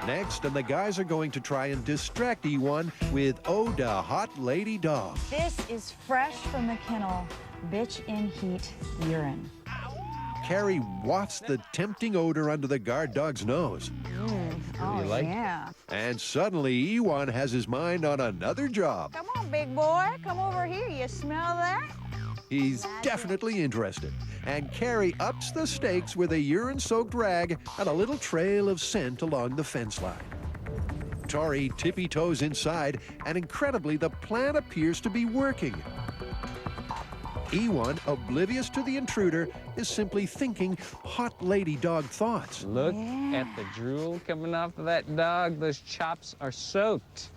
Next, and the guys are going to try and distract E1 with Ode to Hot Lady Dog. This is fresh from the kennel, bitch in heat urine. Carrie wafts the tempting odor under the guard dog's nose. Oh, like? yeah. And suddenly, E1 has his mind on another job. Come on, big boy. Come over here. You smell that? He's definitely interested. And Carrie ups the stakes with a urine-soaked rag and a little trail of scent along the fence line. Tori tippy-toes inside, and incredibly, the plan appears to be working. E1, oblivious to the intruder, is simply thinking hot lady dog thoughts. Look at the drool coming off of that dog. Those chops are soaked.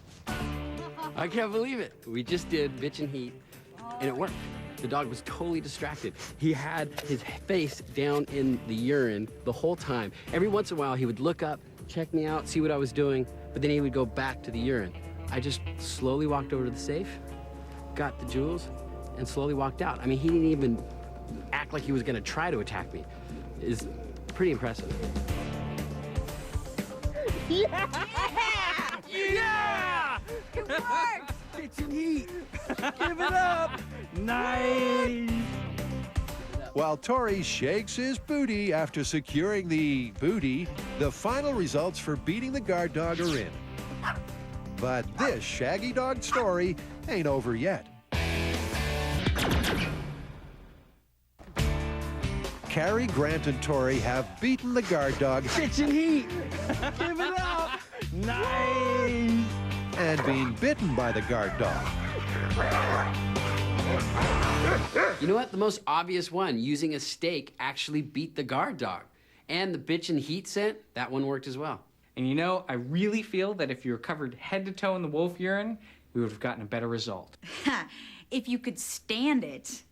I can't believe it. We just did bitch and heat, and it worked. The dog was totally distracted. He had his face down in the urine the whole time. Every once in a while, he would look up, check me out, see what I was doing, but then he would go back to the urine. I just slowly walked over to the safe, got the jewels, and slowly walked out. I mean, he didn't even act like he was gonna try to attack me. It's pretty impressive. Yeah! It worked! Bitch and heat. Give it up! Nice! While Tori shakes his booty after securing the booty, the final results for beating the guard dog are in. But this shaggy dog story ain't over yet. Carrie, Grant, and Tori have beaten the guard dog Bitch and heat. Give it up! Nice! and being bitten by the guard dog. You know what? The most obvious one, using a stake, actually beat the guard dog. And the bitch and heat scent, that one worked as well. And you know, I really feel that if you were covered head to toe in the wolf urine, we would have gotten a better result. If you could stand it.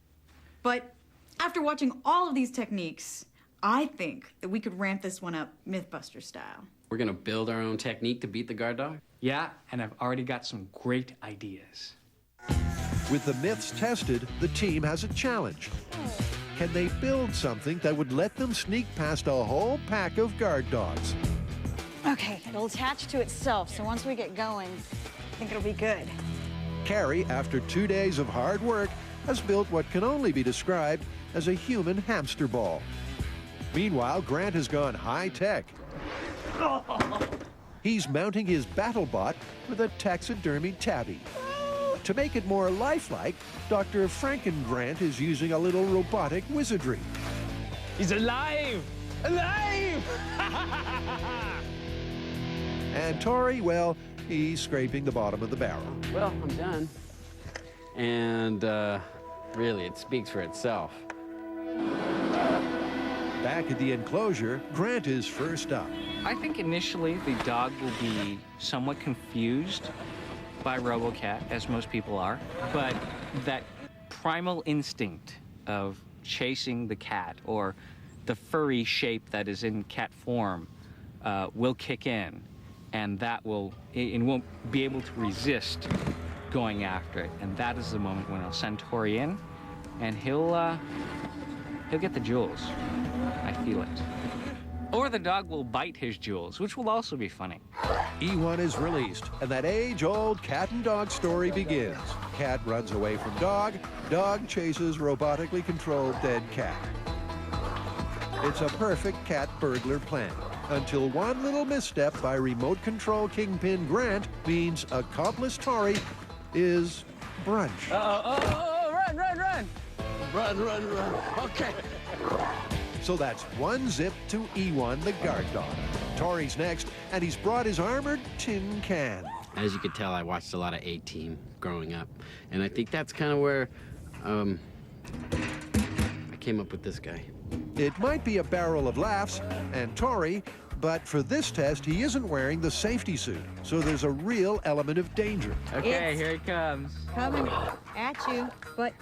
But after watching all of these techniques, I think that we could ramp this one up MythBusters style. We're gonna build our own technique to beat the guard dog? Yeah, and I've already got some great ideas. With the myths tested, the team has a challenge. Can they build something that would let them sneak past a whole pack of guard dogs? Okay, it'll attach to itself, so once we get going, I think it'll be good. Carrie, after 2 days of hard work, has built what can only be described as a human hamster ball. Meanwhile, Grant has gone high-tech. He's mounting his battle bot with a taxidermy tabby. To make it more lifelike, Dr. Franken-Grant is using a little robotic wizardry. He's alive! Alive! And Tori, well, he's scraping the bottom of the barrel. Well, I'm done. And really, it speaks for itself. Back at the enclosure, Grant is first up. I think initially the dog will be somewhat confused by RoboCat, as most people are, but that primal instinct of chasing the cat, or the furry shape that is in cat form, will kick in, and that will, it won't be able to resist going after it, and that is the moment when I'll send Tori in, and he'll get the jewels. I feel it. Or the dog will bite his jewels, which will also be funny. E1 is released, and that age-old cat and dog story begins. Cat runs away from dog, dog chases robotically controlled dead cat. It's a perfect cat burglar plan, until one little misstep by remote control kingpin Grant means accomplice Tori is brunch. Run, run, run! Run, run, run. Okay. So that's one zip to E1, the guard dog. Tori's next, and he's brought his armored tin can. As you could tell, I watched a lot of A-Team growing up, and I think that's kind of where I came up with this guy. It might be a barrel of laughs, and Tori, but for this test, he isn't wearing the safety suit, so there's a real element of danger. Okay, It's here he comes. coming at you, but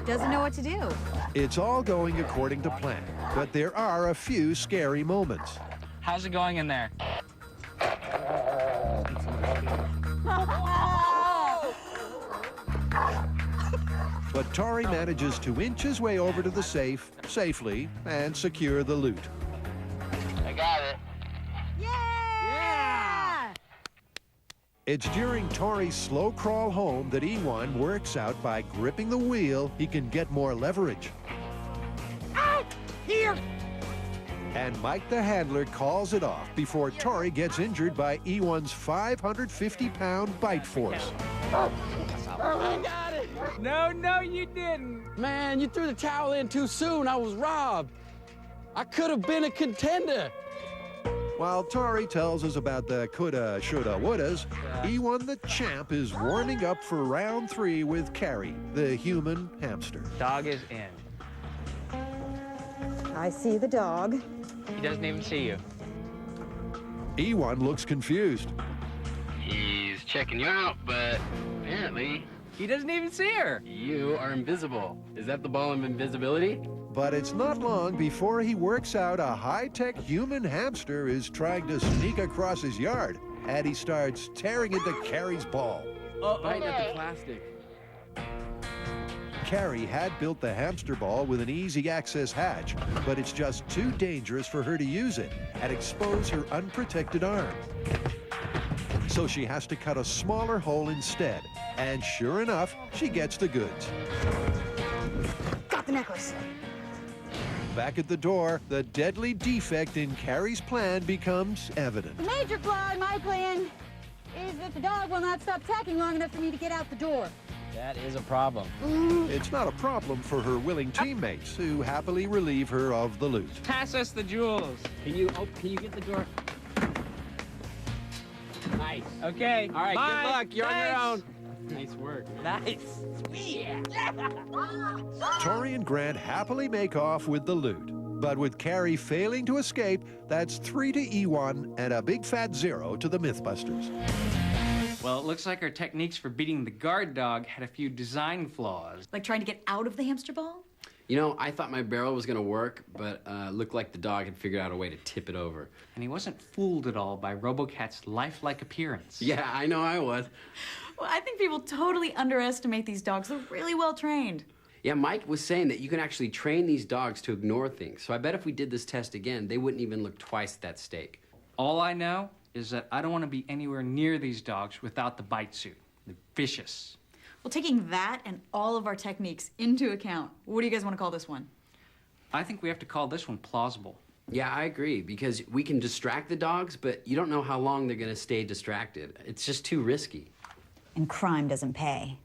doesn't know what to do. It's all going according to plan, but there are a few scary moments. How's it going in there? But Tori manages to inch his way over to the safe safely and secure the loot. I got it. Yay! It's during Tori's slow crawl home that Ewan works out by gripping the wheel, he can get more leverage. Out! Here! And Mike the handler calls it off before Tori gets injured by Ewan's 550-pound bite force. I got it! No, you didn't. Man, you threw the towel in too soon. I was robbed. I could have been a contender. While Tori tells us about the coulda, shoulda, wouldas, Ewan the champ is warming up for round 3 with Carrie, the human hamster. Dog is in. I see the dog. He doesn't even see you. Ewan looks confused. He's checking you out, but apparently He doesn't even see her. you are invisible. Is that the ball of invisibility? But it's not long before he works out a high-tech human hamster is trying to sneak across his yard, and he starts tearing into Carrie's ball. Biting at the plastic. Carrie had built the hamster ball with an easy access hatch, but it's just too dangerous for her to use it and expose her unprotected arm. So she has to cut a smaller hole instead, and sure enough, she gets the goods. Got the necklace. Back at the door, the deadly defect in Carrie's plan becomes evident. The major flaw in my plan is that the dog will not stop attacking long enough for me to get out the door. That is a problem. It's not a problem for her willing teammates, who happily relieve her of the loot. Pass us the jewels. Can you get the door? Nice. Okay. All right, bye. good luck. You're on your Thanks. own. Nice work. Nice. Tori and Grant happily make off with the loot. But with Carrie failing to escape, that's 3 to Ewan and a big fat 0 to the MythBusters. Well, it looks like our techniques for beating the guard dog had a few design flaws. Like trying to get out of the hamster ball? You know, I thought my barrel was gonna work, but looked like the dog had figured out a way to tip it over. And he wasn't fooled at all by RoboCat's lifelike appearance. Yeah, I know I was. Well, I think people totally underestimate these dogs. They're really well trained. Yeah, Mike was saying that you can actually train these dogs to ignore things. So I bet if we did this test again, they wouldn't even look twice at that steak. All I know is that I don't want to be anywhere near these dogs without the bite suit. They're vicious. Well, taking that and all of our techniques into account, what do you guys want to call this one? I think we have to call this one plausible. Yeah, I agree, because we can distract the dogs, but you don't know how long they're gonna stay distracted. It's just too risky. And crime doesn't pay.